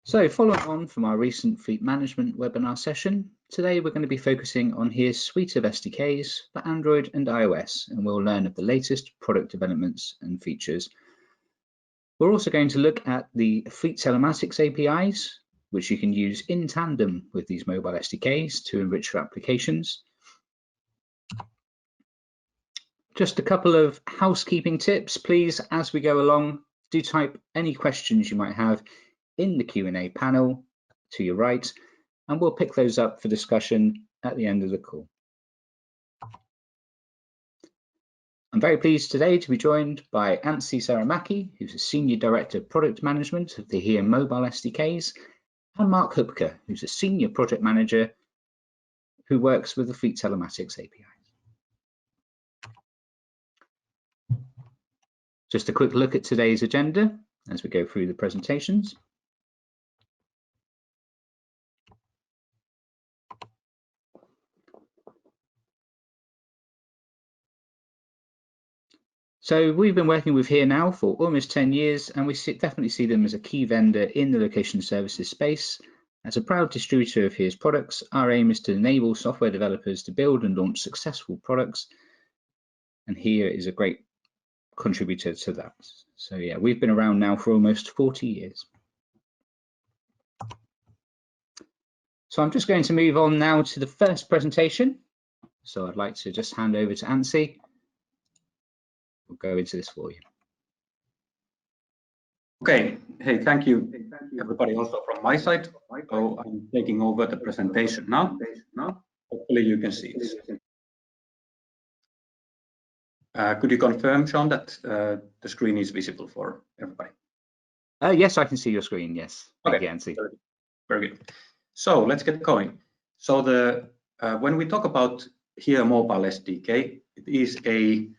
So following on from our recent fleet management webinar session, today we're going to be focusing on HERE's suite of SDKs for Android and iOS, and we'll learn of the latest product developments and features. We're also going to look at the Fleet Telematics APIs, which you can use in tandem with these mobile SDKs to enrich your applications. Just a couple of housekeeping tips, please, as we go along, do type any questions you might have in the Q&A panel to your right, and we'll pick those up for discussion at the end of the call. I'm very pleased today to be joined by Anssi Saramaki, who's a Senior Director of Product Management of the HERE Mobile SDKs, and Mark Hupke, who's a Senior Project Manager who works with the Fleet Telematics APIs. Just a quick look at today's agenda as we go through the presentations. So we've been working with HERE now for almost 10 years, and we definitely see them as a key vendor in the location services space. As a proud distributor of HERE's products, our aim is to enable software developers to build and launch successful products, and HERE is a great contributor to that. So yeah, we've been around now for almost 40 years. So I'm just going to move on now to the first presentation. So I'd like to just hand over to Anssi. We'll go into this for you. Okay, hey, thank you everybody also from my side. So I'm taking over the presentation now. Hopefully you can see it. Could you confirm, Sean, that the screen is visible for everybody? Yes, I can see your screen, yes. Thank you, Anssi. Very good. So let's get going. So when we talk about HERE Mobile SDK, it is a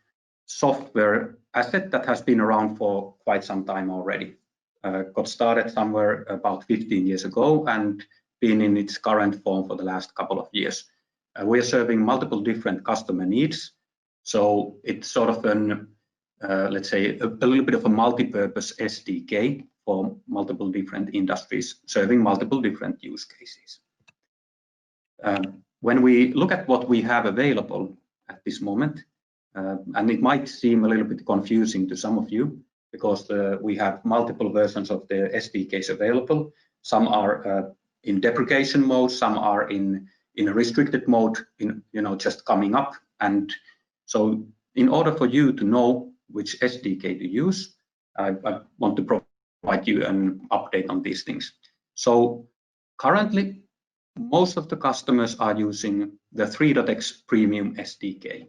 software asset that has been around for quite some time already. Got started somewhere about 15 years ago and been in its current form for the last couple of years. We are serving multiple different customer needs. So it's sort of an, let's say, a little bit of a multi-purpose SDK for multiple different industries, serving multiple different use cases. When we look at what we have available at this moment, and it might seem a little bit confusing to some of you because we have multiple versions of the SDKs available. Some are in deprecation mode, some are in a restricted mode, just coming up. And so in order for you to know which SDK to use, I want to provide you an update on these things. So currently, most of the customers are using the X Premium Sdk.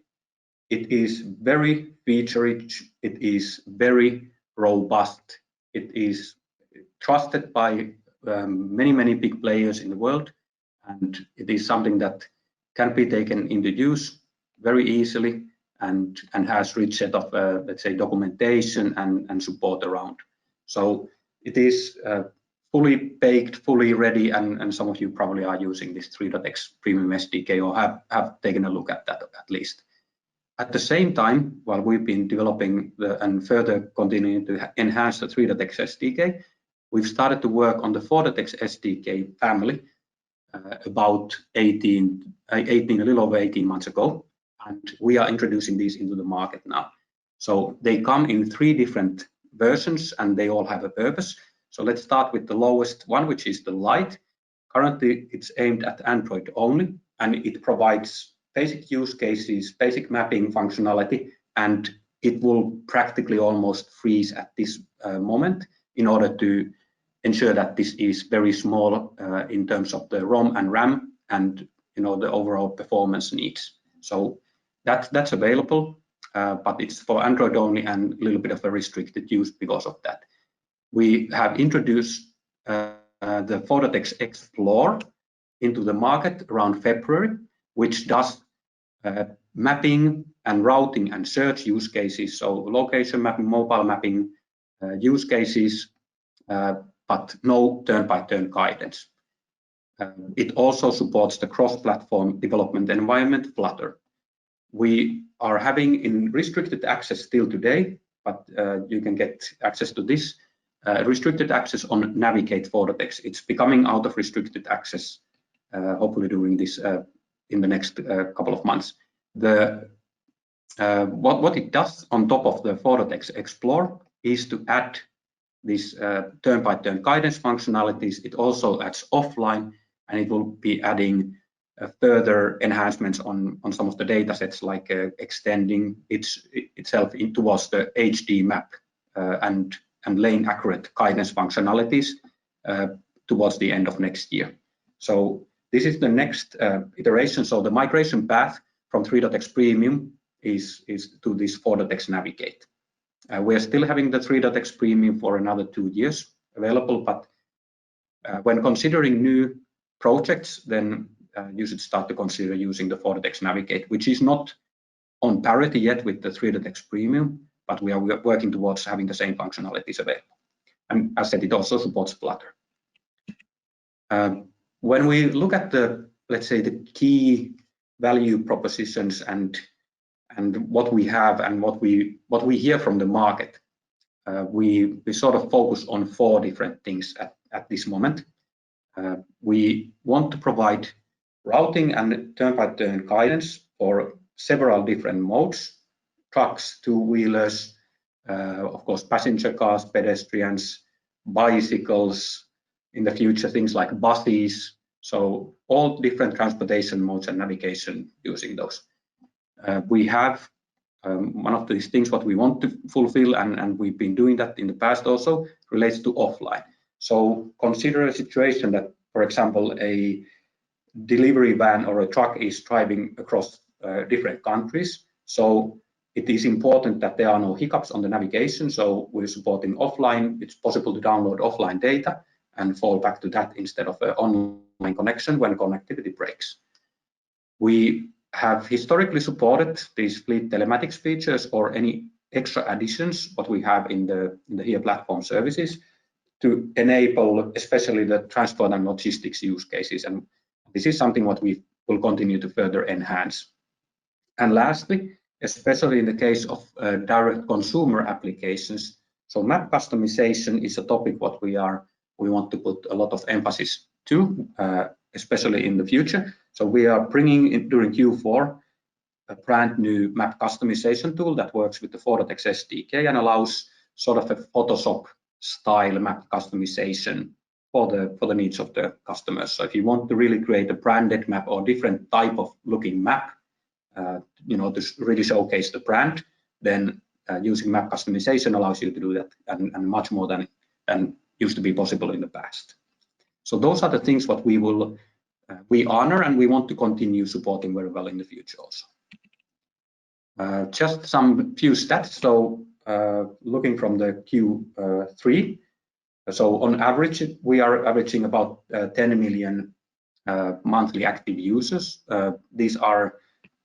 It is very feature-rich, it is very robust, it is trusted by many big players in the world, and it is something that can be taken into use very easily and has rich set of, let's say, documentation and support around. So it is fully baked, fully ready, and some of you probably are using this X Premium Sdk or have taken a look at that at least. At the same time, while we've been developing and further continuing to enhance the X SDK, we've started to work on the Phototex SDK family about a little over 18 months ago, and we are introducing these into the market now. So they come in 3 different versions, and they all have a purpose. So let's start with the lowest one, which is the Lite. Currently, it's aimed at Android only, and it provides basic use cases, basic mapping functionality, and it will practically almost freeze at this moment in order to ensure that this is very small in terms of the ROM and RAM and the overall performance needs. So that's available, but it's for Android only and a little bit of a restricted use because of that. We have introduced the Phototex Explore into the market around February, which does mapping and routing and search use cases, so location mapping, mobile mapping use cases, but no turn-by-turn guidance. It also supports the cross-platform development environment, Flutter. We are having in restricted access still today, but you can get access to this restricted access on Navigate Phototex. It's becoming out of restricted access, hopefully during this in the next couple of months. What it does on top of the Phototex Explore is to add this turn-by-turn guidance functionalities. It also adds offline, and it will be adding further enhancements on some of the data sets, like extending itself towards the HD map and lane accurate guidance functionalities towards the end of next year. So this is the next iteration. So the migration path from X Premium is to this Phototex Navigate. We're still having the X Premium for another 2 years available, but when considering new projects, then you should start to consider using the Phototex Navigate, which is not on parity yet with the X Premium, but we are working towards having the same functionalities available. And as I said, it also supports Flutter. When we look at the, let's say, the key value propositions and what we have and what we hear from the market, we sort of focus on 4 different things at this moment. We want to provide routing and turn-by-turn guidance for several different modes: trucks, two-wheelers, of course, passenger cars, pedestrians, bicycles, in the future, things like buses. So all different transportation modes and navigation using those. We have one of these things what we want to fulfill, and we've been doing that in the past also, relates to offline. So consider a situation that, for example, a delivery van or a truck is driving across different countries. So it is important that there are no hiccups on the navigation. So we're supporting offline. It's possible to download offline data and fall back to that instead of an online connection when connectivity breaks. We have historically supported these fleet telematics features or any extra additions what we have in the HERE platform services to enable especially the transport and logistics use cases. And this is something what we will continue to further enhance. And lastly, especially in the case of direct consumer applications, so map customization is a topic what we want to put a lot of emphasis to, especially in the future. So we are bringing in during Q4 a brand new map customization tool that works with the Phototex SDK and allows sort of a Photoshop style map customization for the needs of the customers. So if you want to really create a branded map or different type of looking map, to really showcase the brand, then using map customization allows you to do that and much more than used to be possible in the past. So those are the things what we honor and we want to continue supporting very well in the future also. Just some few stats. So looking from the Q3, so on average we are averaging about 10 million monthly active users. These are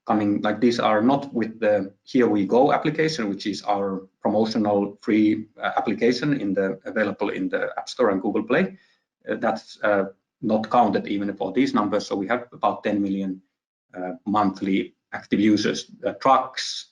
not with the Here We Go application, which is our promotional free application available in the App Store and Google Play. That's not counted even for these numbers. So we have about 10 million monthly active users, trucks,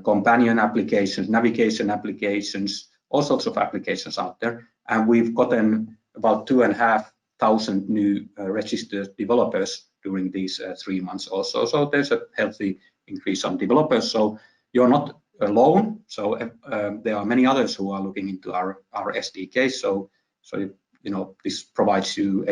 companion applications, navigation applications, all sorts of applications out there. And we've gotten about 2,500 new registered developers during these 3 months also. So there's a healthy increase on developers. So you're not alone. So there are many others who are looking into our SDK. So this provides you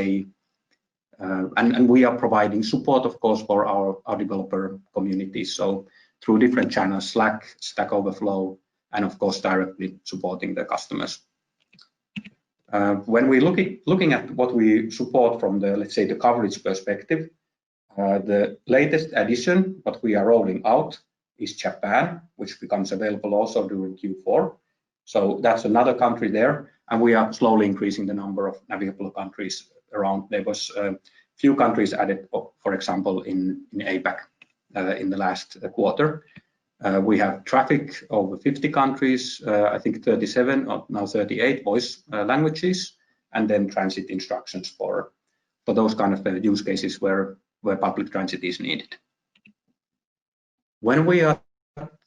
and we are providing support, of course, for our developer community. So through different channels, Slack, Stack Overflow, and of course directly supporting the customers. When we looking at what we support from the, let's say, the coverage perspective, the latest addition what we are rolling out is Japan, which becomes available also during Q4. So that's another country there, and we are slowly increasing the number of navigable countries around. There was a few countries added, for example, in APAC in the last quarter. We have traffic over 50 countries, I think 37 or now 38 voice languages, and then transit instructions for those kind of use cases where public transit is needed. When we are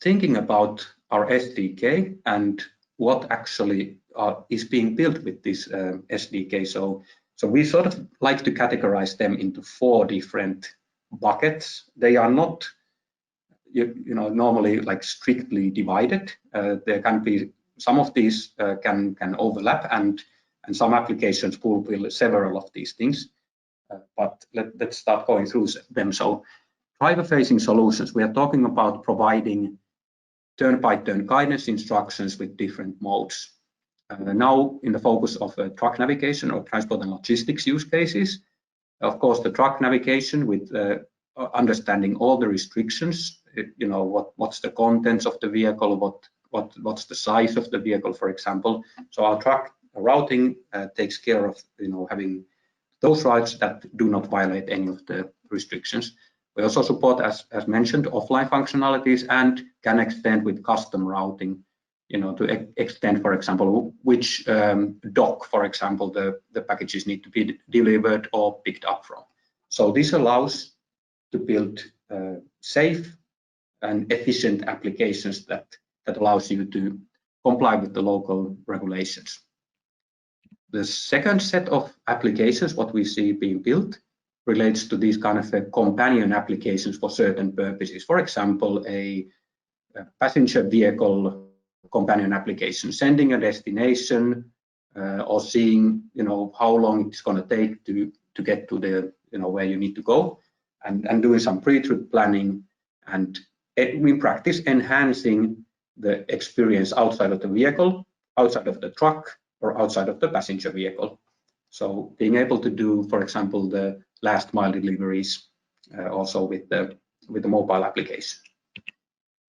thinking about our SDK and what actually is being built with this SDK. So we sort of like to categorize them into 4 different buckets. They are not, normally like strictly divided. There can be some of these can overlap, and some applications fulfill several of these things. But let's start going through them. So driver-facing solutions, we are talking about providing turn-by-turn guidance instructions with different modes. Now, in the focus of truck navigation or transport and logistics use cases, of course, the truck navigation with understanding all the restrictions, what's the contents of the vehicle, what's the size of the vehicle, for example. So our truck routing takes care of having those routes that do not violate any of the restrictions. We also support, as mentioned, offline functionalities and can extend with custom routing, to extend, for example, which dock, for example, the packages need to be delivered or picked up from. So this allows to build safe and efficient applications that allows you to comply with the local regulations. The second set of applications, what we see being built, relates to these kind of companion applications for certain purposes. For example, a passenger vehicle companion application, sending a destination or seeing, how long it's going to take to get to the, where you need to go, and doing some pre-trip planning, and in practice enhancing the experience outside of the vehicle, outside of the truck, or outside of the passenger vehicle. So being able to do, for example, the last mile deliveries also with the mobile application.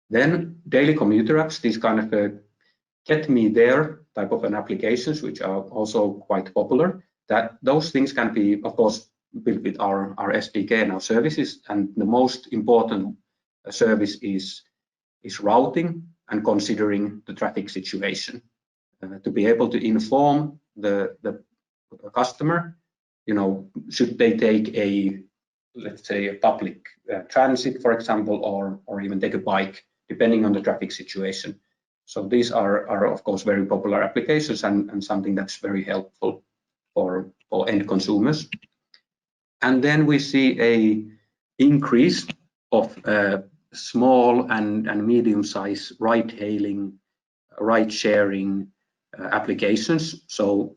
Then daily commuter apps, these kind of get me there type of an applications, which are also quite popular. That those things can be, of course, built with our SDK and our services. And the most important service is routing and considering the traffic situation. To be able to inform the customer, should they take let's say a public transit, for example, or even take a bike, depending on the traffic situation. So these are of course very popular applications and something that's very helpful for end consumers. And then we see a increase of small and medium-sized ride-hailing, ride-sharing applications. So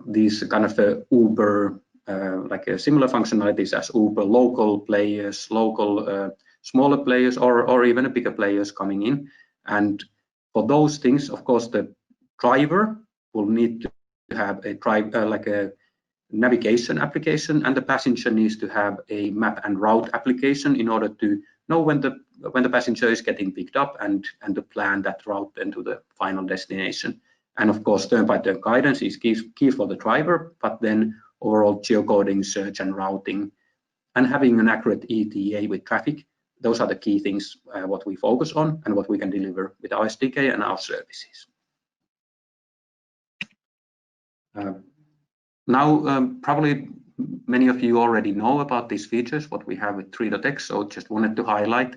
these kind of Uber, like similar functionalities as Uber, local players, local smaller players, or even bigger players coming in. And for those things, of course, the driver will need to have a like a navigation application, and the passenger needs to have a map and route application in order to know when the passenger is getting picked up and to plan that route into the final destination. And of course, turn-by-turn guidance is key for the driver, but then overall geocoding, search and routing, and having an accurate ETA with traffic, those are the key things what we focus on and what we can deliver with our SDK and our services. Now, probably many of you already know about these features, what we have with Tree.x, so just wanted to highlight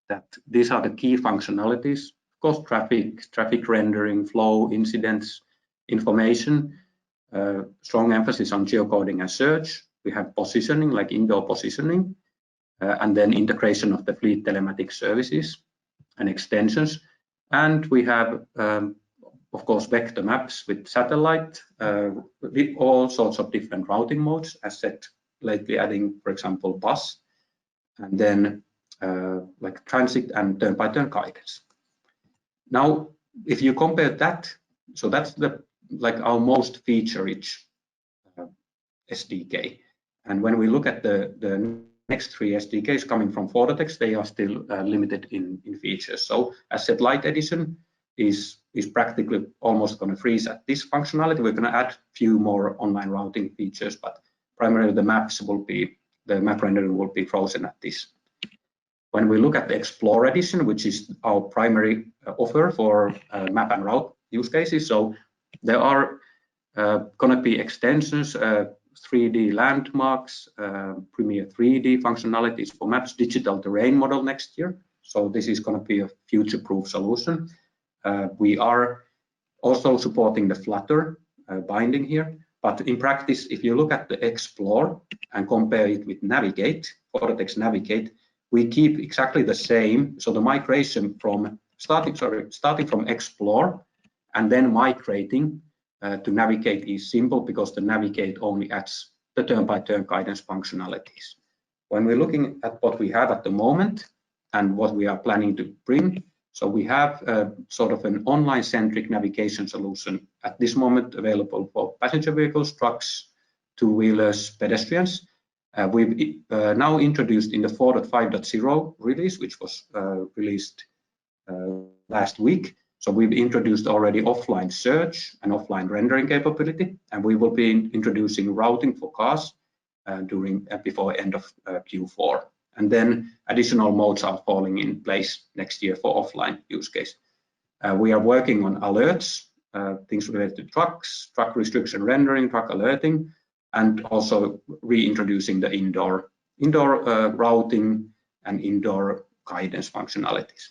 that these are the key functionalities. Of course, traffic rendering, flow, incidents, information, strong emphasis on geocoding and search. We have positioning, like indoor positioning, and then integration of the fleet telematics services and extensions. And we have, of course, vector maps with satellite, with all sorts of different routing modes, as said, lately adding, for example, bus, and then like transit and turn-by-turn guidance. Now, if you compare that, so that's like our most feature-rich SDK. And when we look at the next 3 SDKs coming from Phototex, they are still limited in features. So as said, Lite Edition is practically almost going to freeze at this functionality. We're going to add a few more online routing features, but primarily the map rendering will be frozen at this. When we look at the Explore Edition, which is our primary offer for map and route use cases, so there are going to be extensions, 3D landmarks, Premier 3D functionalities for maps, digital terrain model next year. So this is going to be a future-proof solution. We are also supporting the Flutter binding here. But in practice, if you look at the Explore and compare it with Navigate, Phototex Navigate, we keep exactly the same. So the migration from starting from Explore and then migrating to Navigate is simple because the Navigate only adds the turn-by-turn guidance functionalities. When we're looking at what we have at the moment and what we are planning to bring, so we have sort of an online-centric navigation solution at this moment available for passenger vehicles, trucks, two-wheelers, pedestrians. We've now introduced in the 4.5.0 release, which was released last week. So we've introduced already offline search and offline rendering capability, and we will be introducing routing for cars before end of Q4. And then additional modes are falling in place next year for offline use case. We are working on alerts, things related to trucks, truck restriction rendering, truck alerting, and also reintroducing the indoor routing and indoor guidance functionalities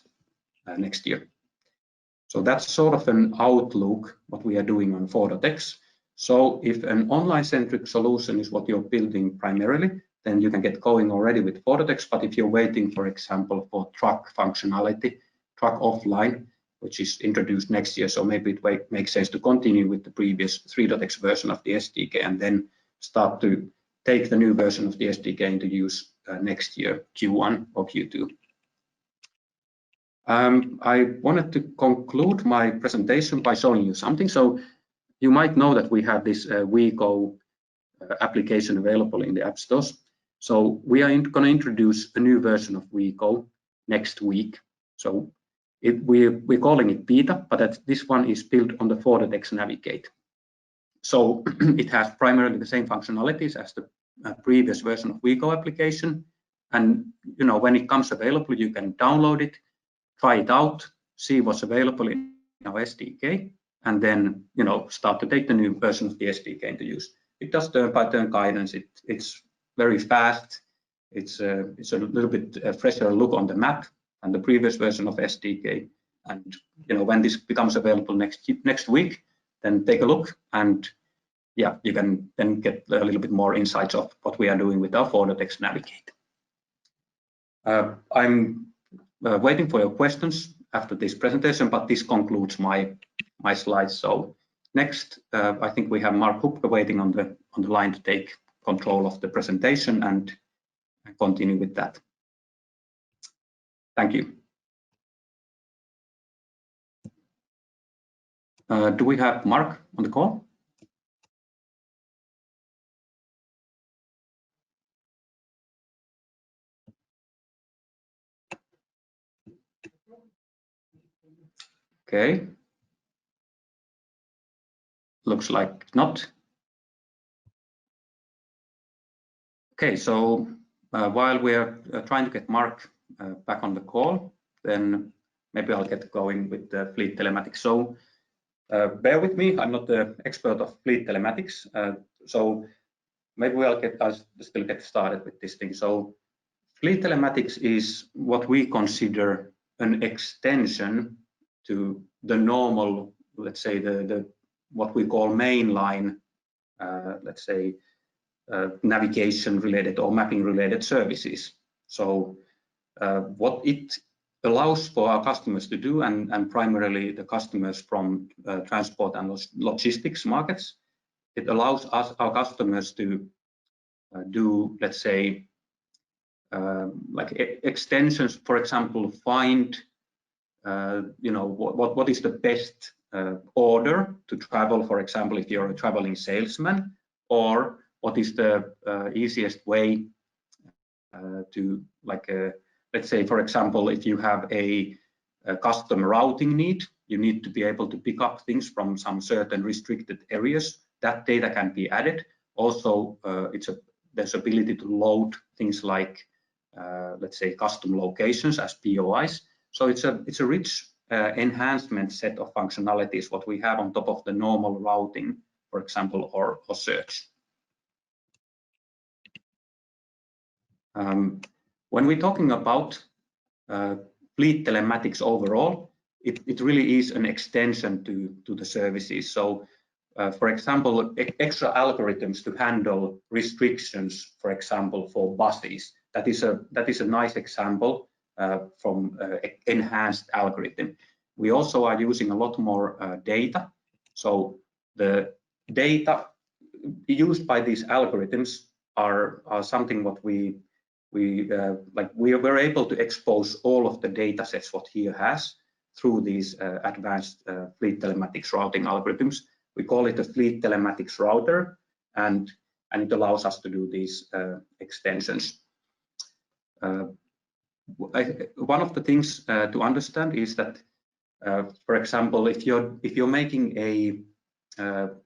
next year. So that's sort of an outlook what we are doing on Phototex. So if an online-centric solution is what you're building primarily, then you can get going already with Phototex. But if you're waiting, for example, for truck functionality, truck offline, which is introduced next year, so maybe it makes sense to continue with the previous 3.x version of the SDK and then start to take the new version of the SDK into use next year, Q1 or Q2. I wanted to conclude my presentation by showing you something. So you might know that we have this WeGo application available in the app stores. So we are going to introduce a new version of WeGo next week. So we're calling it beta, but this one is built on the Phototex Navigate. So it has primarily the same functionalities as the previous version of WeGo application. And when it comes available, you can download it, try it out, see what's available in our SDK, and then start to take the new version of the SDK into use. It does turn-by-turn guidance. It's very fast. It's a little bit fresher look on the map than the previous version of SDK. And when this becomes available next week, then take a look, and yeah, you can then get a little bit more insights of what we are doing with our Phototex Navigate. I'm waiting for your questions after this presentation, but this concludes my slides. So next, I think we have Mark Hupke waiting on the line to take control of the presentation and continue with that. Thank you. Do we have Mark on the call? Okay. Looks like not. Okay, so while we are trying to get Mark back on the call, then maybe I'll get going with the fleet telematics. So bear with me, I'm not the expert of fleet telematics, so maybe I'll still get started with this thing. So fleet telematics is what we consider an extension to the normal, let's say what we call mainline, let's say navigation related or mapping related services. So what it allows for our customers to do, and primarily the customers from transport and logistics markets, it allows our customers to do, let's say, like extensions, for example, find what is the best order to travel, for example, if you're a traveling salesman, or what is the easiest way to, like, let's say, for example, if you have a custom routing need, you need to be able to pick up things from some certain restricted areas. That data can be added. Also, there's ability to load things like, let's say, custom locations as POIs. So it's a rich enhancement set of functionalities what we have on top of the normal routing, for example, or search. When we're talking about fleet telematics overall, it really is an extension to the services. So, for example, extra algorithms to handle restrictions, for example, for buses. That is a nice example from enhanced algorithm. We also are using a lot more data. So the data used by these algorithms are something what we were able to expose all of the data sets what HERE has through these advanced fleet telematics routing algorithms. We call it a fleet telematics router, and it allows us to do these extensions. One of the things to understand is that, for example, if you're making a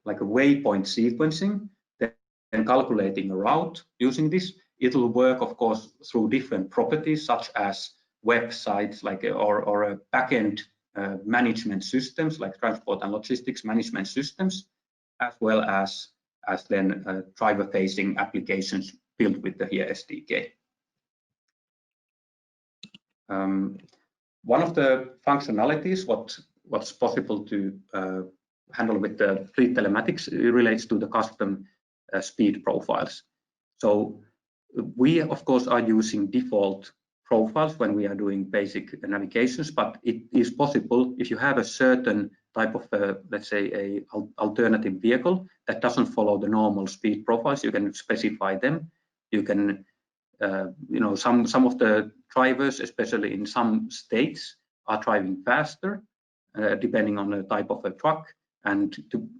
like a waypoint sequencing, then calculating a route using this, it will work, of course, through different properties such as websites, like or a backend management systems like transport and logistics management systems, as well as then driver-facing applications built with the HERE SDK. One of the functionalities what's possible to handle with the fleet telematics relates to the custom speed profiles. So we, of course, are using default profiles when we are doing basic navigations, but it is possible if you have a certain type of, let's say, a alternative vehicle that doesn't follow the normal speed profiles, you can specify them. You can, you know, some of the drivers, especially in some states, are driving faster, depending on the type of a truck. And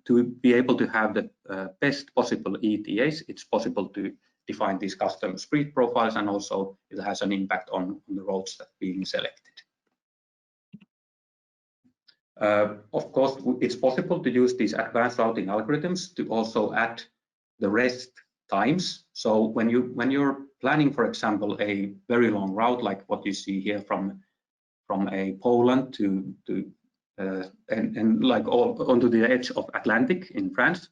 to be able to have the best possible ETAs, it's possible to define these custom speed profiles, and also it has an impact on the roads that are being selected. Of course, it's possible to use these advanced routing algorithms to also add the rest times. So when you're planning, for example, a very long route like what you see here from a Poland to and like all onto the edge of Atlantic in France,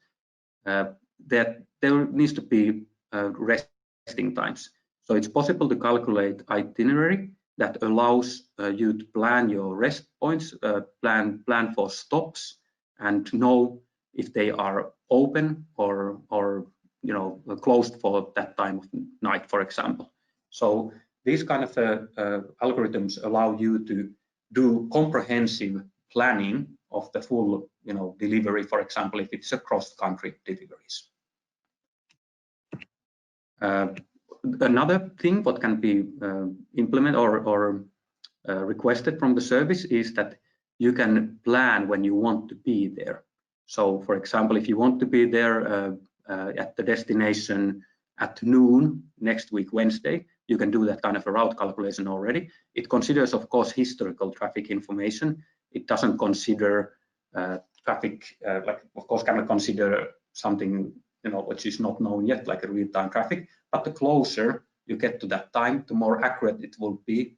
that there needs to be resting times. So it's possible to calculate itinerary that allows you to plan your rest points, plan for stops, and know if they are open or you know, closed for that time of night, for example. So these kind of algorithms allow you to do comprehensive planning of the full, you know, delivery, for example, if it's a cross-country deliveries. Another thing what can be implemented or requested from the service is that you can plan when you want to be there. So, for example, if you want to be there at the destination at noon next week, Wednesday, you can do that kind of a route calculation already. It considers, of course, historical traffic information. It doesn't consider traffic, like, of course, cannot consider something, you know, which is not known yet, like a real-time traffic. But the closer you get to that time, the more accurate it will be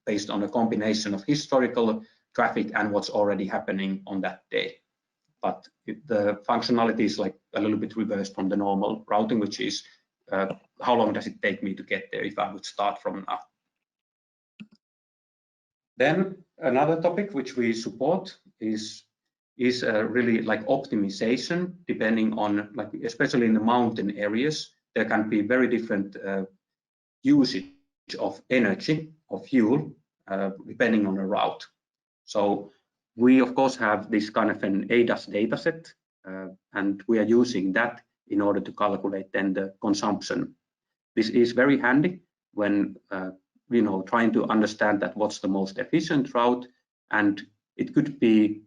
based on a combination of historical traffic and what's already happening on that day. But the functionality is like a little bit reversed from the normal routing, which is how long does it take me to get there if I would start from now. Then another topic which we support is really like optimization, depending on, like, especially in the mountain areas, there can be very different usage of energy or fuel depending on the route. So we, of course, have this kind of an ADAS dataset, and we are using that in order to calculate then the consumption. This is very handy when you know, trying to understand that what's the most efficient route, and it could be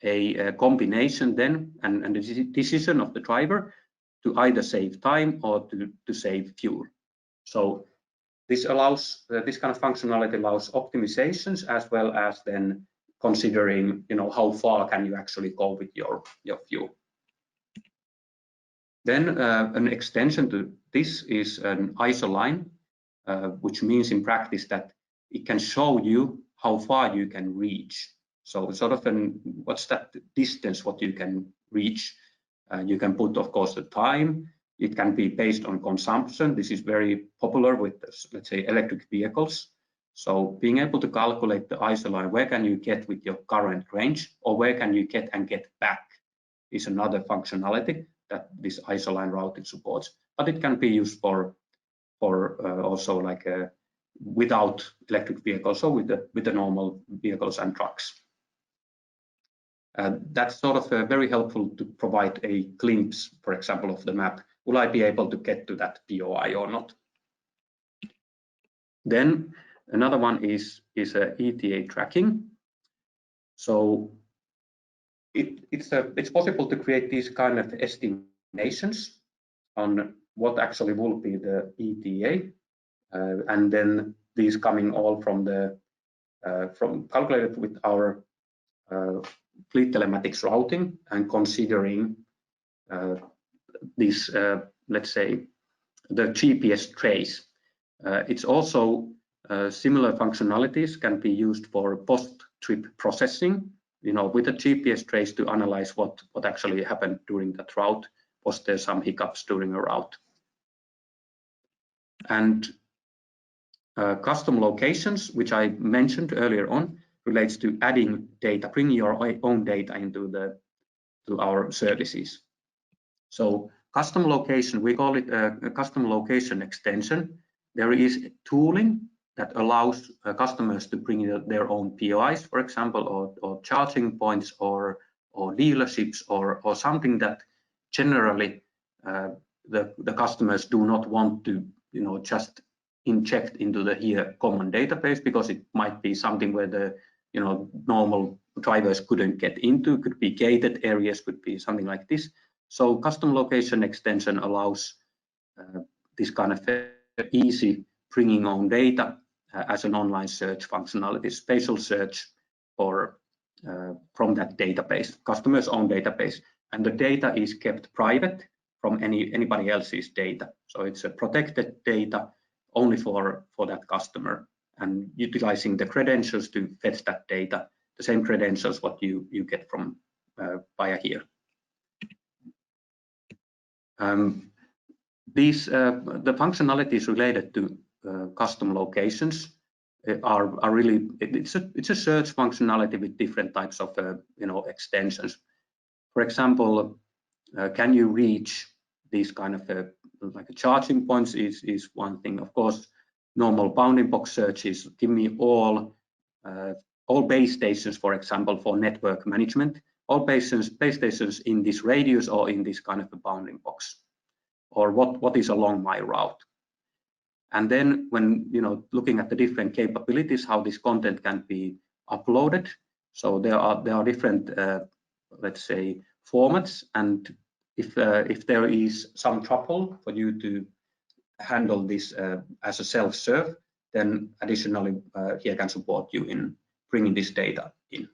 a combination then and the decision of the driver to either save time or to save fuel. So this allows this kind of functionality allows optimizations as well as then considering, you know, how far can you actually go with your fuel. Then an extension to this is an Isoline, which means in practice that it can show you how far you can reach. So sort of what's that distance what you can reach. You can put, of course, the time. It can be based on consumption. This is very popular with, let's say, electric vehicles. So being able to calculate the Isoline, where can you get with your current range, or where can you get and get back, is another functionality that this Isoline routing supports. But it can be used for also like without electric vehicles, so with the normal vehicles and trucks. That's sort of very helpful to provide a glimpse, for example, of the map. Will I be able to get to that POI or not? Then another one is Eta Tracking. So it's possible to create these kind of estimations on what actually will be the ETA, and then these coming all from calculated with our fleet telematics routing and considering this, let's say, the GPS trace. It's also similar functionalities can be used for post-trip processing, with a GPS trace to analyze what actually happened during that route. Was there some hiccups during a route? And custom locations, which I mentioned earlier on, relates to adding data, bring your own data into our services. So custom location, we call it a custom location extension. There is tooling that allows customers to bring their own POIs, for example, or charging points, or dealerships, or something that generally the customers do not want to, just inject into the HERE common database, because it might be something where the normal drivers couldn't get into. Could be gated areas, could be something like this. So custom location extension allows this kind of easy bringing on data as an online search functionality, spatial search from that database, customer's own database, and the data is kept private from anybody else's data. So it's a protected data only for that customer, and utilizing the credentials to fetch that data, the same credentials what you get from via HERE. The functionalities related to custom locations are really, it's a search functionality with different types of extensions. For example, can you reach these kind of like charging points is one thing. Of course, normal bounding box searches give me all base stations, for example, for network management, all base stations in this radius or in this kind of a bounding box, or what is along my route. And then when looking at the different capabilities, how this content can be uploaded, so there are different let's say formats, and if there is some trouble for you to handle this as a self-serve, then additionally HERE can support you in bringing this data in.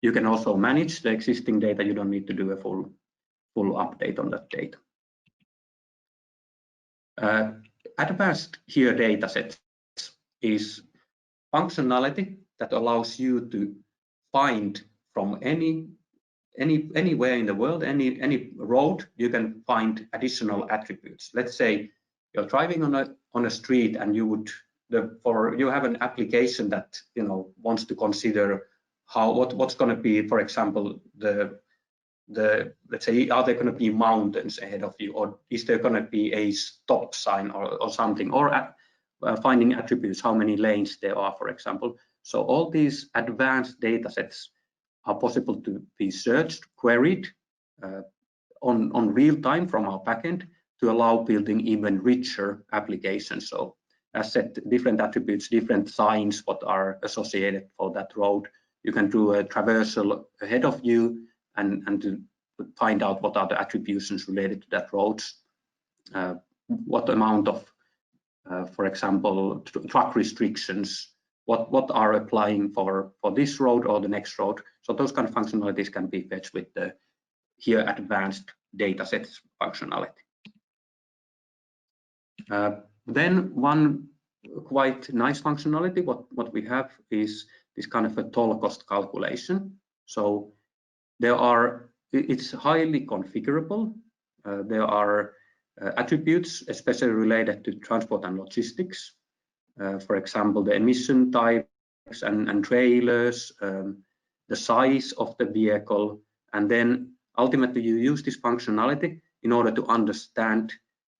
You can also manage the existing data. You don't need to do a full update on that data. Advanced HERE datasets is functionality that allows you to find from anywhere in the world, any road, you can find additional attributes. Let's say you're driving on a street and you have an application that wants to consider what's going to be, for example, let's say, are there going to be mountains ahead of you, or is there going to be a stop sign or something, or finding attributes, how many lanes there are, for example. So all these advanced data sets are possible to be searched, queried on real time from our backend to allow building even richer applications. So as said, different attributes, different signs, what are associated for that road. You can do a traversal ahead of you and to find out what are the attributions related to that road, what amount of, for example, truck restrictions, what are applying for this road or the next road. So those kind of functionalities can be fetched with the HERE advanced datasets functionality. Then one quite nice functionality what we have is this kind of a toll cost calculation. So it's highly configurable. There are attributes especially related to transport and logistics. for example, the emission types and trailers, the size of the vehicle, and then ultimately you use this functionality in order to understand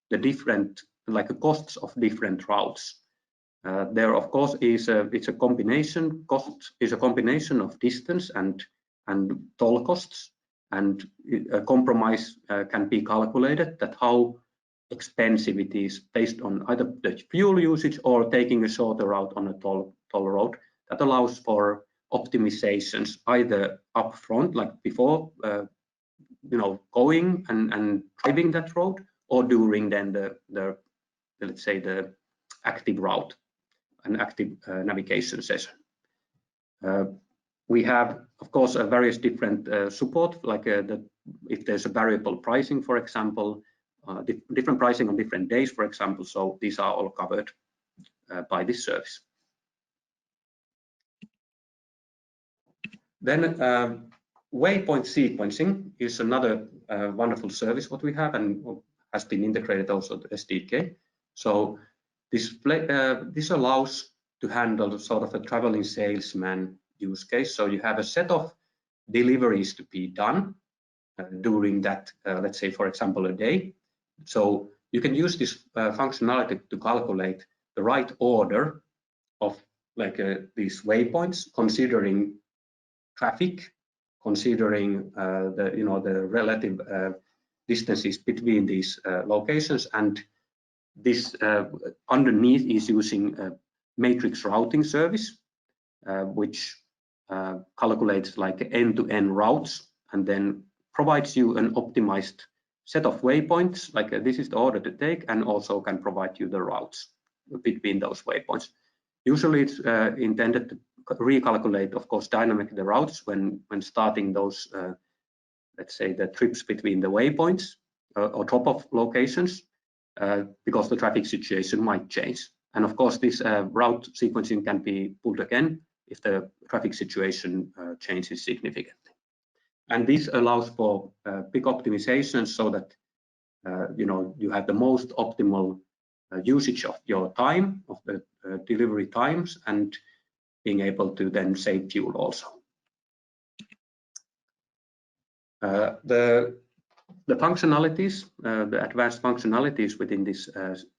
the different costs of different routes. There, of course, it's a combination. Cost is a combination of distance and toll costs, and a compromise can be calculated that how expensive it is based on either the fuel usage or taking a shorter route on a toll road. That allows for optimizations either upfront, like before going and driving that road, or during then the let's say the active route and active navigation session. We have, of course, various different support, like if there's a variable pricing, for example, different pricing on different days, for example. So these are all covered by this service. Then Waypoint Sequencing is another wonderful service what we have and has been integrated also to SDK. So this allows to handle sort of a traveling salesman use case. So you have a set of deliveries to be done during that, let's say, for example, a day. So you can use this functionality to calculate the right order of these waypoints, considering traffic, considering the relative distances between these locations, and this underneath is using a matrix routing service, which calculates like end-to-end routes and then provides you an optimized set of waypoints, like this is the order to take, and also can provide you the routes between those waypoints. Usually it's intended to recalculate, of course, dynamically the routes when starting those, let's say, the trips between the waypoints or drop-off locations, because the traffic situation might change. And of course, this route sequencing can be pulled again if the traffic situation changes significantly. And this allows for big optimizations so that you have the most optimal usage of your time, of the delivery times, and being able to then save fuel also. The functionalities, the advanced functionalities within these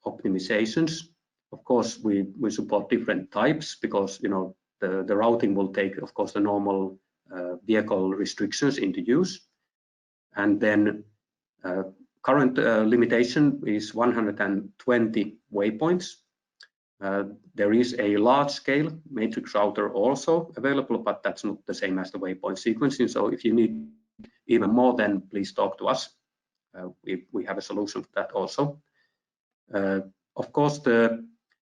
optimizations, of course, we support different types because the routing will take, of course, the normal vehicle restrictions into use, and then current limitation is 120 waypoints. There is a large-scale matrix router also available, but that's not the same as the waypoint sequencing. So if you need even more, then please talk to us. We have a solution for that also. Of course,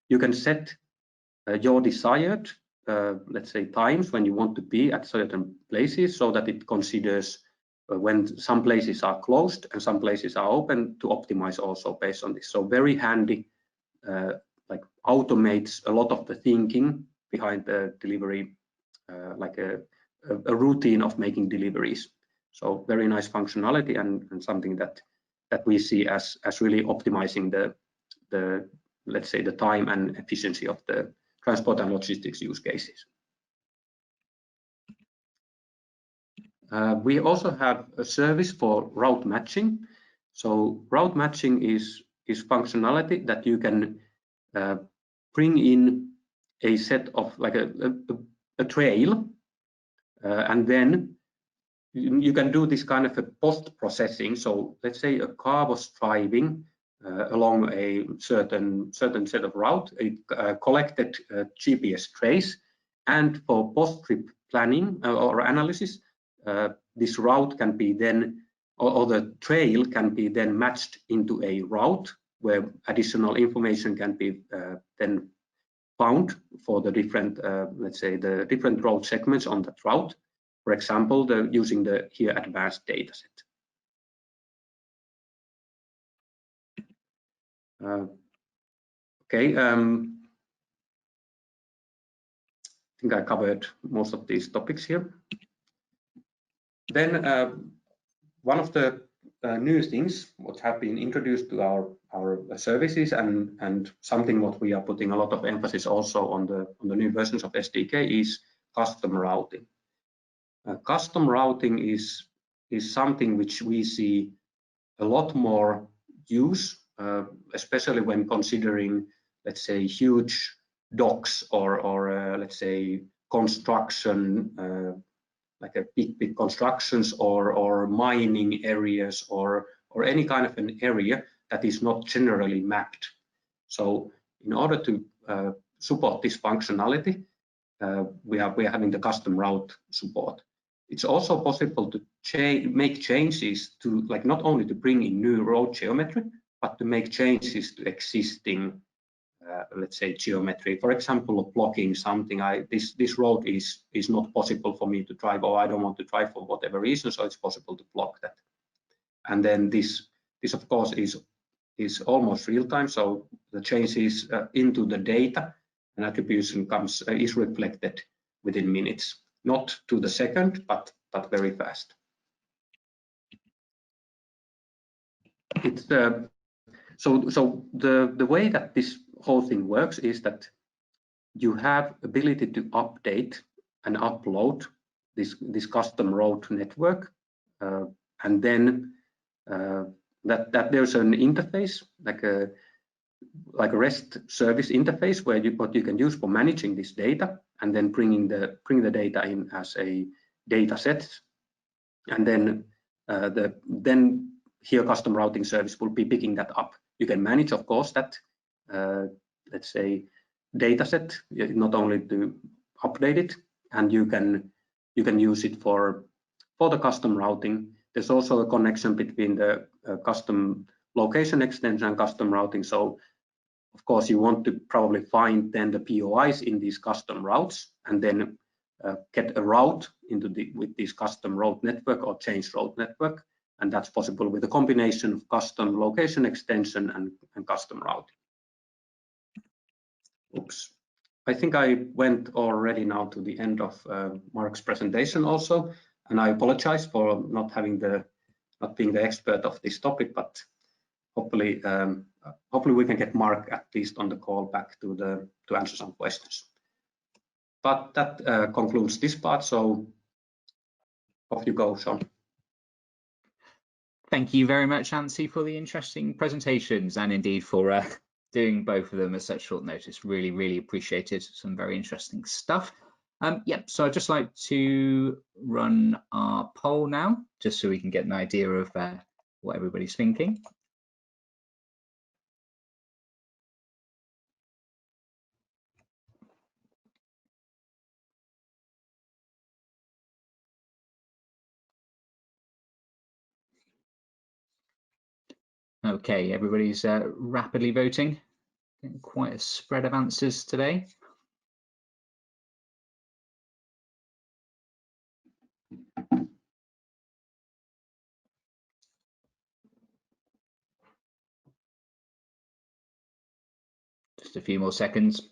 you can set your desired, let's say, times when you want to be at certain places, so that it considers when some places are closed and some places are open, to optimize also based on this. So very handy, like automates a lot of the thinking behind the delivery, like a routine of making deliveries. So very nice functionality and something that we see as really optimizing the let's say the time and efficiency of the transport and logistics use cases. We also have a service for route matching. So route matching is functionality that you can bring in a set of like a trail, and then you can do this kind of a post-processing. So let's say a car was driving along a certain set of route, it collected GPS trace, and for post-trip planning or analysis, this route can be then, or the trail can be then matched into a route where additional information can be then found for the different, let's say, the different road segments on that route. For example, using the HERE advanced dataset. Okay, I think I covered most of these topics here. Then one of the new things what have been introduced to our services, and something what we are putting a lot of emphasis also on the new versions of SDK is custom routing. Custom routing is something which we see a lot more use, especially when considering, let's say, huge docks or let's say construction, like a big constructions or mining areas or any kind of an area that is not generally mapped. So in order to support this functionality, we are having the custom route support. It's also possible to make changes to, like, not only to bring in new road geometry, but to make changes to existing, let's say, geometry. For example, blocking something. This road is not possible for me to drive, or I don't want to drive for whatever reason, so it's possible to block that. And then this of course is almost real time. So the changes into the data and attribution is reflected within minutes. Not to the second, but very fast. It's so the way that this whole thing works is that you have ability to update and upload this custom road network, and then that there's an interface like a REST service interface where what you can use for managing this data, and then bring the data in as a data set, and then then HERE custom routing service will be picking that up. You can manage, of course, that let's say data set, not only to update it, and you can use it for the custom routing. There's also a connection between the custom location extension and custom routing. So of course, you want to probably find then the POIs in these custom routes, and then get a route with this custom route network or change route network, and that's possible with a combination of custom location extension and custom routing. Oops, I think I went already now to the end of Mark's presentation also, and I apologize for not being the expert of this topic, but hopefully we can get Mark at least on the call back to answer some questions. But that concludes this part, so off you go, Sean. Thank you very much, Anssi, for the interesting presentations, and indeed for doing both of them at such short notice. Really, really appreciated. Some very interesting stuff. Yep, so I'd just like to run our poll now, just so we can get an idea of what everybody's thinking. Okay, everybody's rapidly voting. Getting quite a spread of answers today. Just a few more seconds.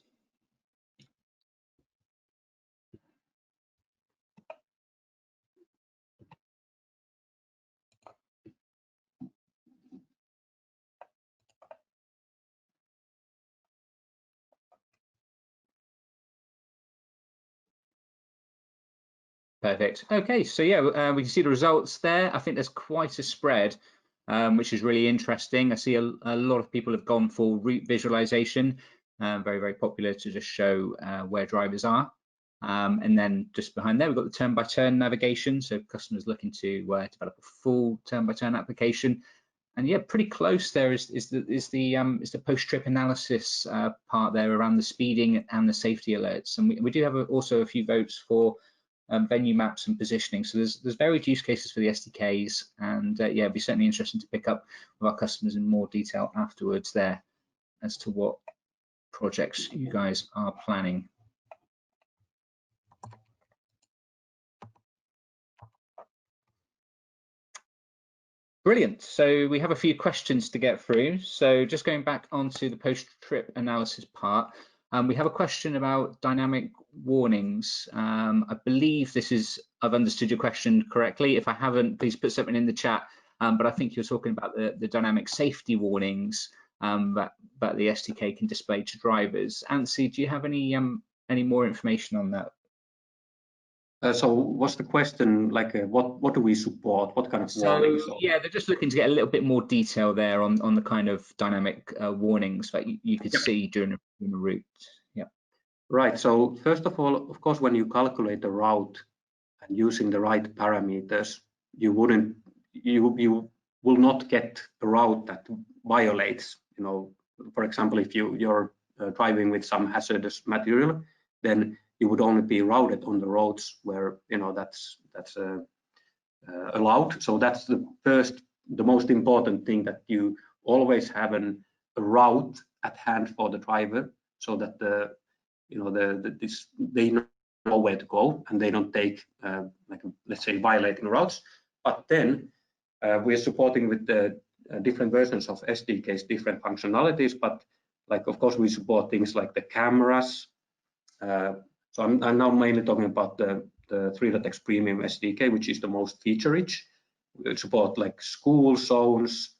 Perfect. Okay, so yeah, we can see the results there. I think there's quite a spread, which is really interesting. I see a lot of people have gone for route visualization, very, very popular to just show where drivers are. And then just behind there, we've got the turn-by-turn navigation. So customers looking to develop a full turn-by-turn application. And yeah, pretty close there is the post-trip analysis part there around the speeding and the safety alerts. And we do have also a few votes for venue maps and positioning. So there's varied use cases for the SDKs, and yeah, it'd be certainly interesting to pick up with our customers in more detail afterwards there as to what projects you guys are planning. Brilliant. So we have a few questions to get through. So just going back onto the post-trip analysis part, we have a question about dynamic warnings. I believe I've understood your question correctly. If I haven't, please put something in the chat but I think you're talking about the dynamic safety warnings that the SDK can display to drivers. Ansi, do you have any more information on that? So what's the question, like what do we support, what kind of warnings? Yeah, they're just looking to get a little bit more detail there on the kind of dynamic warnings that you could see during a route. Yeah. Right, so first of all, of course, when you calculate the route and using the right parameters, you will not get a route that violates, for example, if you're driving with some hazardous material, then you would only be routed on the roads where that's allowed. So that's the most important thing, that you always have a route at hand for the driver, so that they know where to go and they don't take let's say violating routes. But then we're supporting with the different versions of SDKs, different functionalities, but of course we support things like the cameras. So I'm now mainly talking about the X Premium Sdk, which is the most feature-rich. We support like school zones,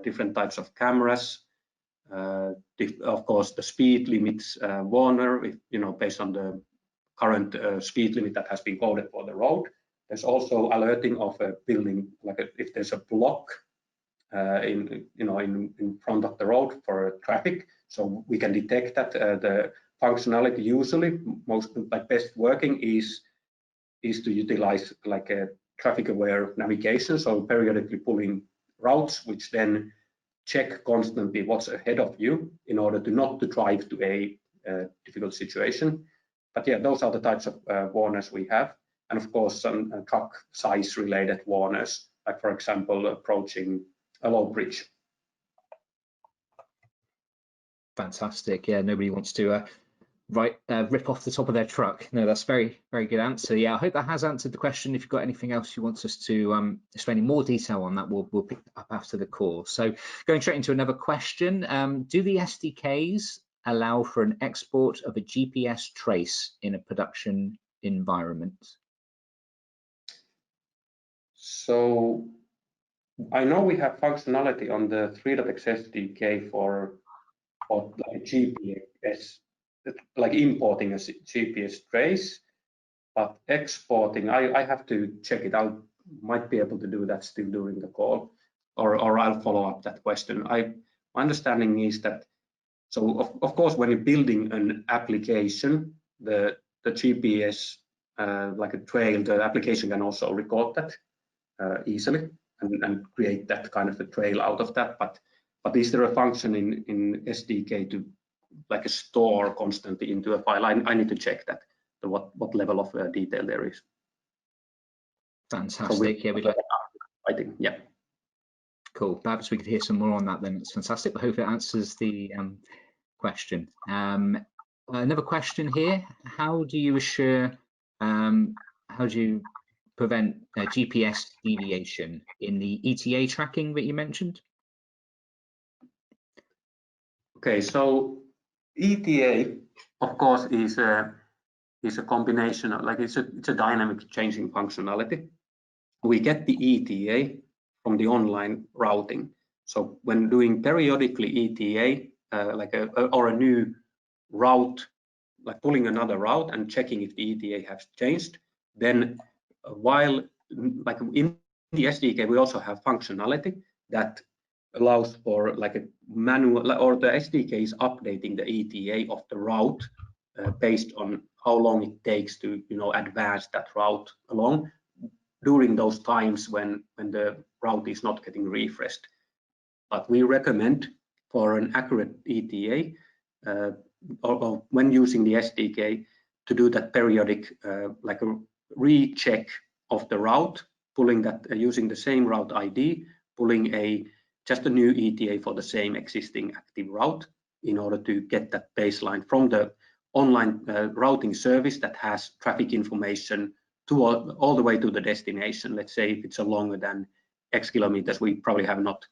different types of cameras, of course the speed limits warner, based on the current speed limit that has been coded for the road. There's also alerting of a building, if there's a block in front of the road for traffic, so we can detect that. The functionality usually best working is to utilize a traffic aware navigation, so periodically pulling routes which then check constantly what's ahead of you in order to not to drive to a difficult situation. But yeah, those are the types of warners we have, and of course some truck size related warners, like for example approaching a low bridge. Fantastic. Yeah, nobody wants to rip off the top of their truck. No, that's very, very good answer. Yeah, I hope that has answered the question. If you've got anything else you want us to explain in more detail on that, we'll pick up after the call. So going straight into another question, do the SDKs allow for an export of a GPS trace in a production environment? So I know we have functionality on the X SDK for like GPS, like importing a GPS trace, but exporting, I have to check it out. Might be able to do that still during the call, or I'll follow up that question. My understanding is that, so of course when you're building an application, the GPS like a trail, the application can also record that easily and create that kind of a trail out of that. But is there a function in SDK to like a store constantly into a file? I need to check that, what level of detail there is. Fantastic. So I think, yeah. Cool. Perhaps we could hear some more on that then. It's fantastic. I hope it answers the question. Another question here: how do you assure, how do you prevent GPS deviation in the ETA tracking that you mentioned? Okay, so ETA, of course, is a combination of, like, it's a dynamic changing functionality. We get the ETA from the online routing. So when doing periodically ETA, or a new route, like pulling another route and checking if the ETA has changed, then while like in the SDK we also have functionality that allows for like a manual, or the SDK is updating the ETA of the route based on how long it takes to advance that route along during those times when the route is not getting refreshed. But we recommend for an accurate ETA or when using the SDK to do that periodic like a recheck of the route, pulling that using the same route ID, pulling just a new ETA for the same existing active route in order to get that baseline from the online routing service that has traffic information to all the way to the destination. Let's say if it's a longer than X kilometers, we probably have not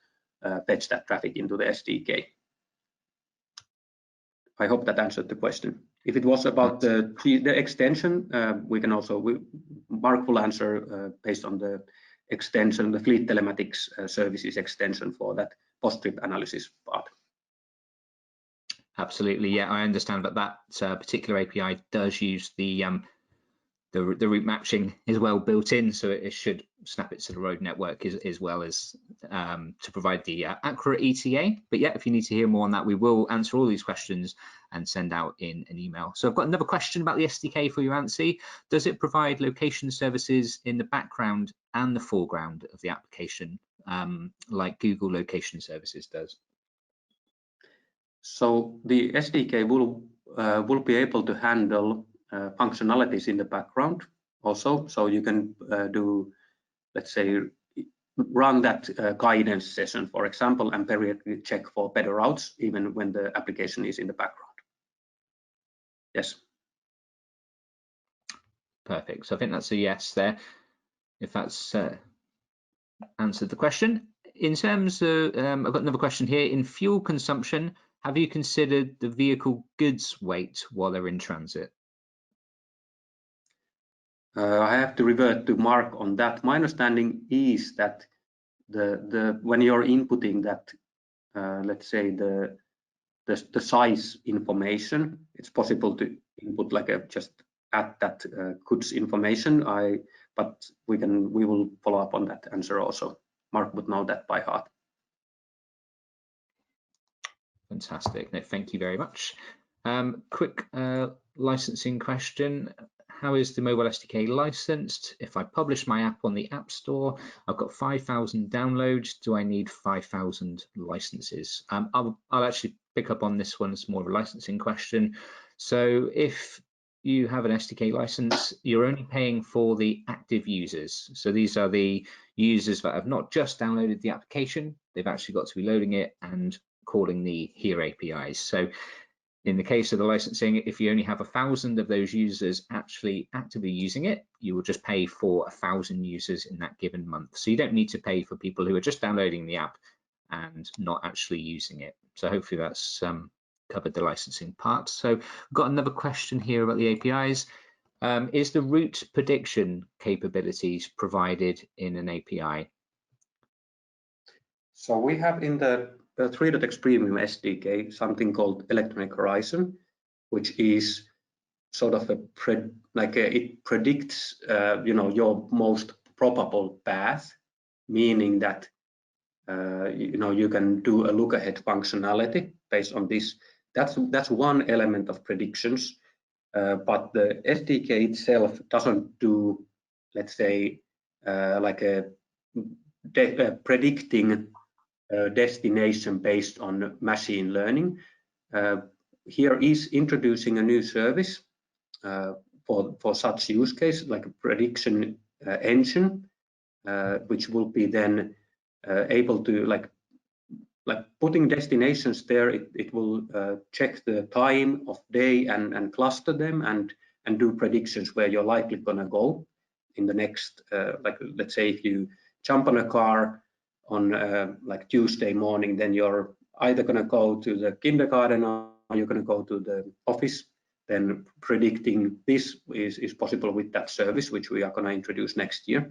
fetched that traffic into the SDK. I hope that answered the question. If it was about the extension, we can also, Mark will answer based on the extension, the Fleet Telematics services extension for that post-trip analysis part. Absolutely, yeah, I understand that that particular API does use the route matching is well built in, so it should snap it to the road network as well as to provide the accurate ETA. But yeah, if you need to hear more on that, we will answer all these questions and send out in an email. So I've got another question about the SDK for you, Ansi. Does it provide location services in the background and the foreground of the application, like Google Location Services does? So the SDK will be able to handle functionalities in the background also. So you can do, let's say, run that guidance session, for example, and periodically check for better routes, even when the application is in the background. Yes. Perfect. So I think that's a yes there, if that's answered the question. In terms of, I've got another question here. In fuel consumption, have you considered the vehicle goods weight while they're in transit? I have to revert to Mark on that. My understanding is that when you're inputting that, let's say the size information, it's possible to input like just add that goods information. But we will follow up on that answer also. Mark would know that by heart. Fantastic. No, thank you very much. Quick licensing question. How is the mobile SDK licensed? If I publish my app on the App Store, I've got 5,000 downloads. Do I need 5,000 licenses? I'll actually pick up on this one. It's more of a licensing question. So if you have an SDK license, you're only paying for the active users. So these are the users that have not just downloaded the application, they've actually got to be loading it and calling the HERE APIs. So in the case of the licensing, if you only have 1,000 of those users actually actively using it, you will just pay for 1,000 users in that given month. So you don't need to pay for people who are just downloading the app and not actually using it. So hopefully that's covered the licensing part. So we've got another question here about the APIs. Is the route prediction capabilities provided in an API? So we have in the X Premium Sdk something called Electronic Horizon, which is sort of it predicts your most probable path, meaning that you can do a look ahead functionality based on this. That's one element of predictions, but the SDK itself doesn't do, let's say, predicting destination based on machine learning. HERE is introducing a new service for such use case, like a prediction engine, which will be then able to like putting destinations there. It will check the time of day and cluster them and do predictions where you're likely gonna go in the next let's say if you jump on a car on like Tuesday morning, then you're either going to go to the kindergarten or you're going to go to the office. Then predicting this is possible with that service, which we are going to introduce next year.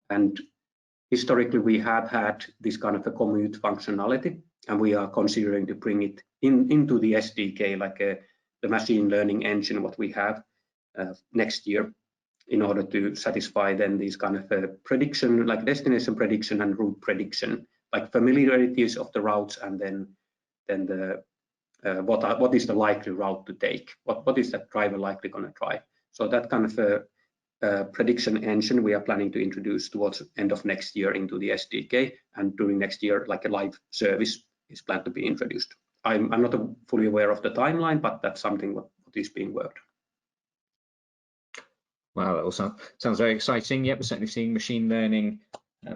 And historically, we have had this kind of a commute functionality, and we are considering to bring it into the SDK, like the machine learning engine, what we have next year, in order to satisfy then these kind of prediction, like destination prediction and route prediction, like familiarities of the routes, and then the what is the likely route to take, what is that driver likely going to drive. So that kind of a prediction engine we are planning to introduce towards the end of next year into the SDK, and during next year, like a live service is planned to be introduced. I'm not fully aware of the timeline, but that's something what is being worked. Wow, that all sounds very exciting. Yep, we're certainly seeing machine learning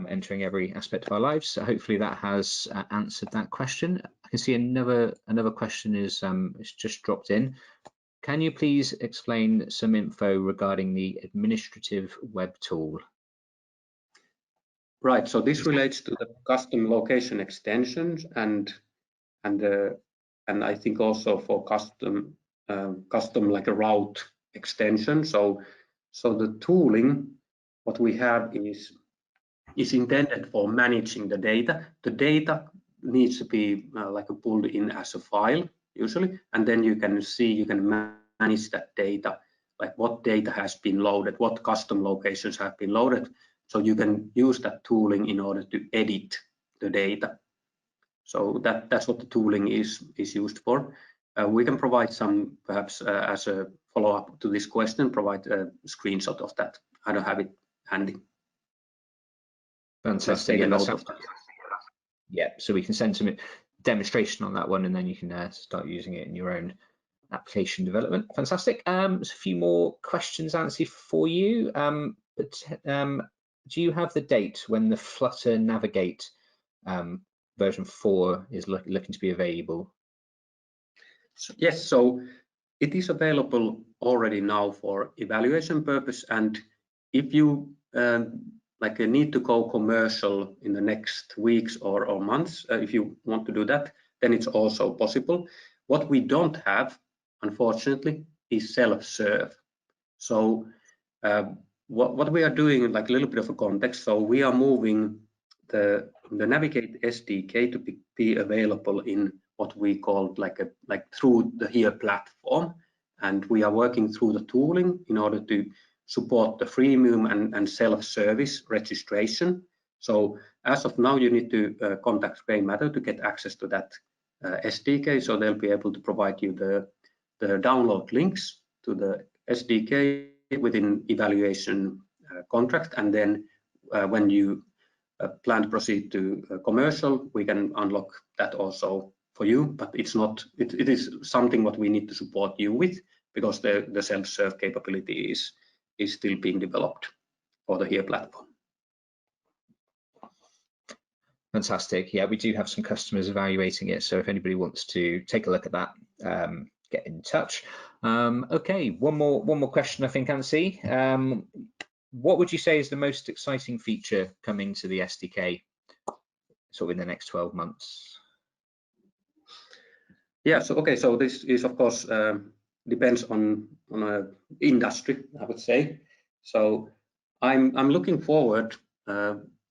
entering every aspect of our lives. So hopefully that has answered that question. I can see another question is it's just dropped in. Can you please explain some info regarding the administrative web tool? Right. So this relates to the custom location extensions and I think also for custom like a route extension. So the tooling, what we have is is intended for managing the data. The data needs to be like pulled in as a file usually, and then you can manage that data, like what data has been loaded, what custom locations have been loaded. So you can use that tooling in order to edit the data. So that's what the tooling is used for. We can provide some, perhaps as a follow-up to this question, provide a screenshot of that. I don't have it handy. Fantastic. Yeah, so we can send some demonstration on that one, and then you can start using it in your own application development. Fantastic. There's a few more questions, Nancy, for you. Do you have the date when the Flutter Navigate version 4 is looking to be available? Yes, so it is available already now for evaluation purpose, and if you need to go commercial in the next weeks or months, if you want to do that, then it's also possible. What we don't have, unfortunately, is self-serve. So what we are doing, like a little bit of a context, so we are moving the Navigate SDK to be available in what we call like through the HERE platform, and we are working through the tooling in order to support the freemium and self-service registration. So as of now, you need to contact Grey Matter to get access to that SDK. So they'll be able to provide you the download links to the SDK within evaluation contract, and then when you plan to proceed to commercial, we can unlock that also for you. But it's not. It is something what we need to support you with, because the self-serve capability is still being developed for the HERE platform. Fantastic. Yeah, we do have some customers evaluating it, so if anybody wants to take a look at that, get in touch. Okay, one more question, I think, Nancy. What would you say is the most exciting feature coming to the SDK sort of in the next 12 months? Yeah, so okay, so this is of course depends on a industry, I would say. So I'm looking forward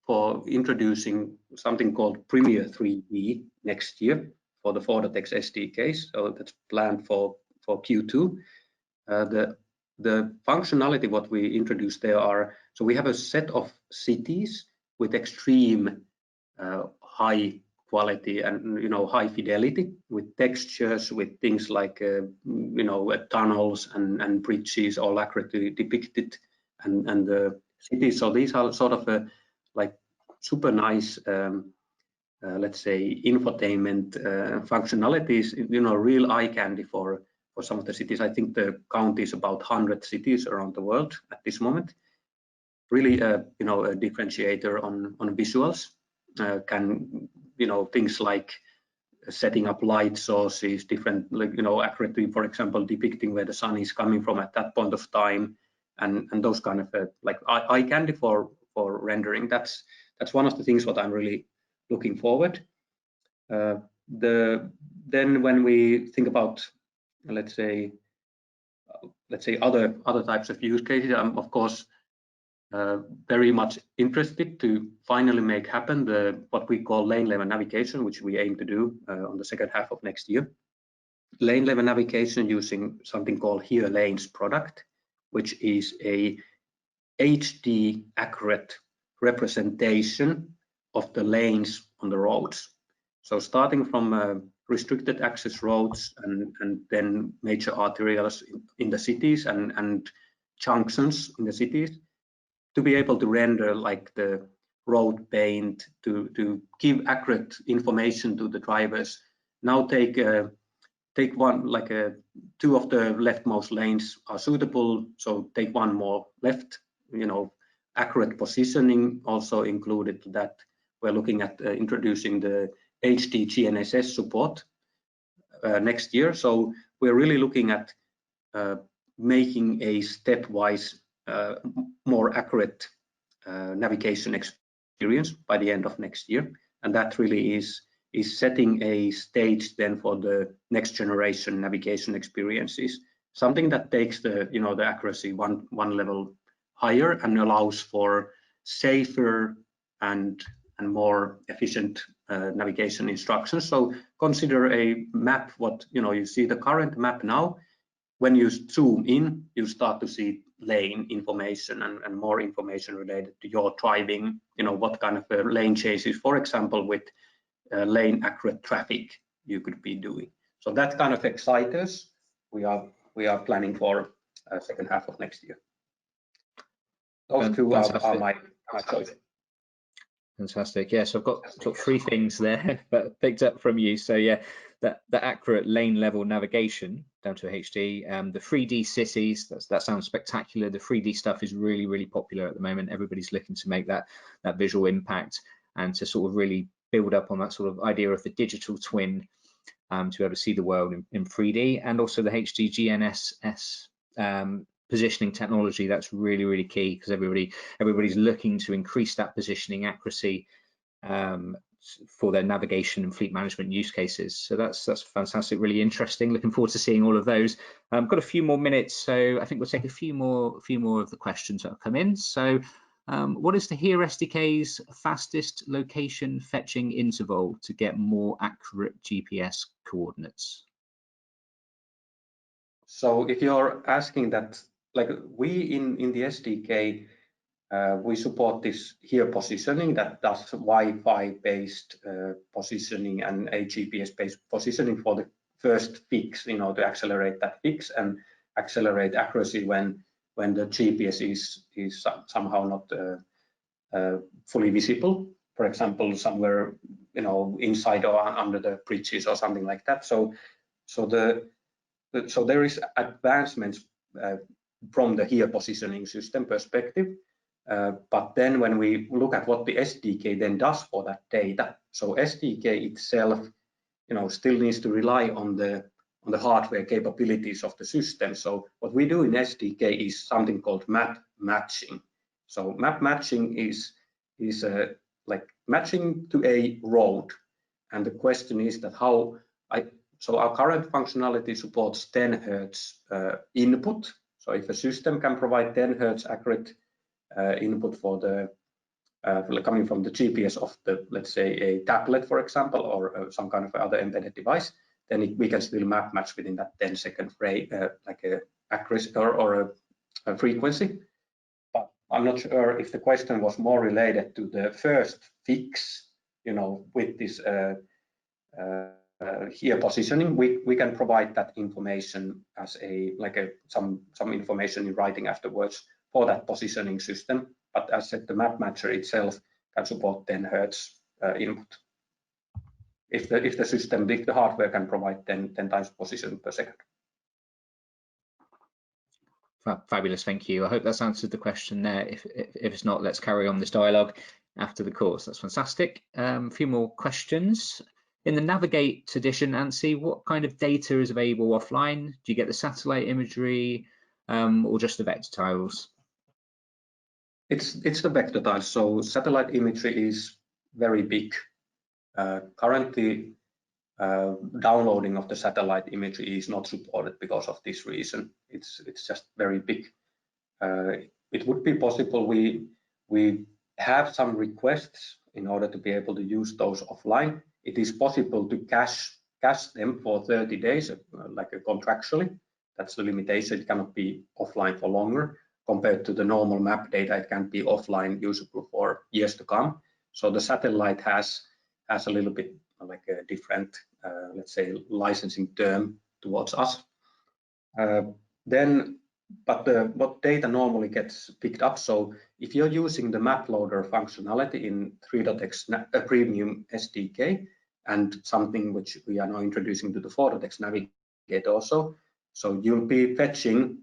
for introducing something called Premiere 3D next year for the Phototex SDKs. So that's planned for Q2. The functionality what we introduced there are, so we have a set of cities with extreme high quality and high fidelity, with textures, with things like tunnels and bridges all accurately depicted, and the cities. So these are sort of like super nice let's say infotainment functionalities, real eye candy for some of the cities. I think the count is about 100 cities around the world at this moment. Really a differentiator on visuals. Can things like setting up light sources, different accurately, for example, depicting where the sun is coming from at that point of time, and those kind of like eye candy for rendering. That's one of the things what I'm really looking forward. Then when we think about let's say other types of use cases, I'm of course very much interested to finally make happen what we call lane level navigation, which we aim to do on the second half of next year. Lane level navigation using something called HERE Lanes product, which is a HD accurate representation of the lanes on the roads. So starting from restricted access roads and then major arterials in the cities and junctions in the cities, to be able to render like the road paint, to give accurate information to the drivers. Now take one, like two of the leftmost lanes are suitable, so take one more left. Accurate positioning also included to that. We're looking at introducing the HD GNSS support next year. So we're really looking at making a stepwise more accurate navigation experience by the end of next year, and that really is setting a stage then for the next generation navigation experiences, something that takes the the accuracy one level higher and allows for safer and more efficient navigation instructions. So consider a map. What you see the current map now. When you zoom in, you start to see lane information and more information related to your driving. What kind of lane changes, for example, with lane accurate traffic you could be doing. So that kind of excites us. We are planning for second half of next year. Those two are my choice. Fantastic. Yes, I've got sort of three things there but picked up from you. So yeah, the accurate lane level navigation down to HD, the 3D cities, that sounds spectacular. The 3D stuff is really, really popular at the moment. Everybody's looking to make that visual impact and to sort of really build up on that sort of idea of the digital twin to be able to see the world in 3D, and also the HD GNSS positioning technology. That's really, really key because everybody's looking to increase that positioning accuracy for their navigation and fleet management use cases. So that's fantastic, really interesting. Looking forward to seeing all of those. Got a few more minutes, so I think we'll take a few more of the questions that have come in. So what is the HERE SDK's fastest location fetching interval to get more accurate GPS coordinates? So if you're asking that, like we in the SDK, we support this HERE positioning that does Wi-Fi based positioning and a GPS based positioning for the first fix, to accelerate that fix and accelerate accuracy when the GPS is somehow not fully visible. For example, somewhere inside or under the bridges or something like that. So there is advancements from the HERE positioning system perspective, but then when we look at what the SDK then does for that data, so SDK itself, still needs to rely on the hardware capabilities of the system. So what we do in SDK is something called map matching. So map matching is like matching to a road, and the question is that so our current functionality supports 10 Hertz input. So if a system can provide 10 Hertz accurate input for the coming from the GPS of let's say a tablet, for example, or some kind of other embedded device, then we can still map match within that 10-second frame, like a accuracy or a frequency. But I'm not sure if the question was more related to the first fix, with this HERE positioning. We can provide that information as some information in writing afterwards for that positioning system. But as said, the map matcher itself can support 10 Hertz input. If the hardware can provide 10 times position per second. Fabulous, thank you. I hope that's answered the question there. If it's not, let's carry on this dialogue after the course. That's fantastic. A few more questions. In the Navigate edition, Anssi, what kind of data is available offline? Do you get the satellite imagery or just the vector tiles? It's the vector tiles. So satellite imagery is very big. Currently, downloading of the satellite imagery is not supported because of this reason. It's just very big. It would be possible. We have some requests in order to be able to use those offline. It is possible to cache them for 30 days, like contractually. That's the limitation. It cannot be offline for longer. Compared to the normal map data, it can be offline usable for years to come. So the satellite has a little bit like a different, let's say, licensing term towards us. What data normally gets picked up. So if you're using the map loader functionality in X Premium Sdk, and something which we are now introducing to the Phototex Navigate also, so you'll be fetching,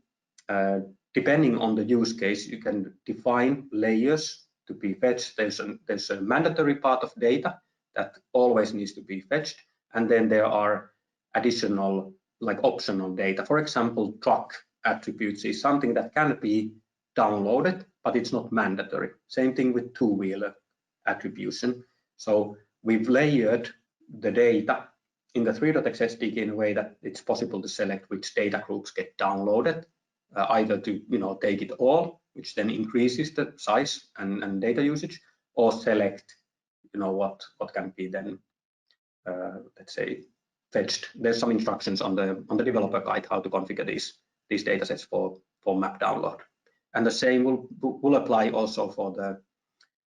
depending on the use case, you can define layers to be fetched. There's a mandatory part of data that always needs to be fetched, and then there are additional, like optional data. For example, truck attributes is something that can be downloaded, but it's not mandatory. Same thing with two-wheeler attribution. So we've layered the data in the X SDK in a way that it's possible to select which data groups get downloaded, either to take it all, which then increases the size and data usage, or select, what can be then, let's say, fetched. There's some instructions on the developer guide how to configure these datasets for map download. And the same will apply also for the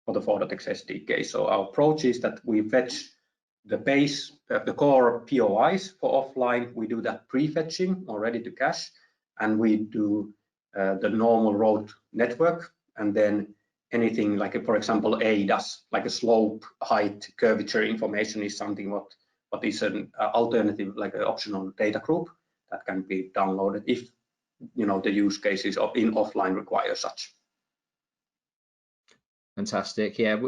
Phototex SDK. So our approach is that we fetch the base, the core POIs for offline. We do that pre-fetching or ready to cache, and we do the normal road network, and then anything like, for example, ADAS, like a slope, height, curvature information is something what is an alternative, like an optional data group that can be downloaded if the use cases in offline require such. Fantastic. Yeah,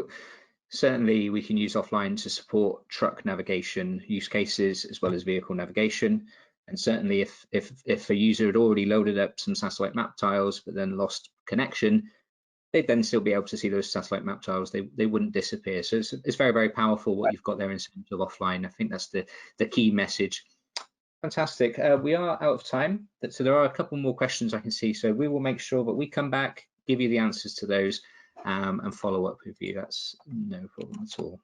certainly we can use offline to support truck navigation use cases as well as vehicle navigation. And certainly if a user had already loaded up some satellite map tiles but then lost connection, they'd then still be able to see those satellite map tiles. They wouldn't disappear. So it's very, very powerful what you've got there in terms of offline. I think that's the key message. Fantastic. We are out of time, so there are a couple more questions I can see. So we will make sure that we come back, give you the answers to those, and follow up with you. That's no problem at all.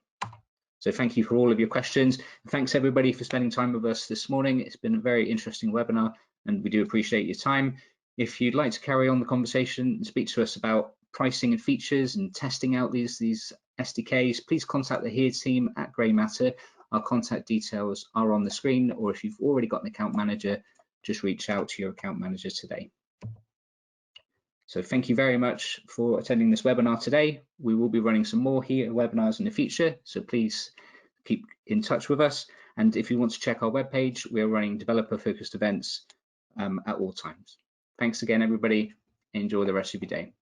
So thank you for all of your questions. Thanks everybody for spending time with us this morning. It's been a very interesting webinar and we do appreciate your time. If you'd like to carry on the conversation and speak to us about pricing and features and testing out these SDKs, please contact the HERE team at Grey Matter. Our contact details are on the screen, or if you've already got an account manager, just reach out to your account manager today. So thank you very much for attending this webinar today. We will be running some more HERE webinars in the future, so please keep in touch with us. And if you want to check our webpage, we're running developer-focused events at all times. Thanks again, everybody. Enjoy the rest of your day.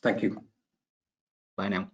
Thank you. Bye now.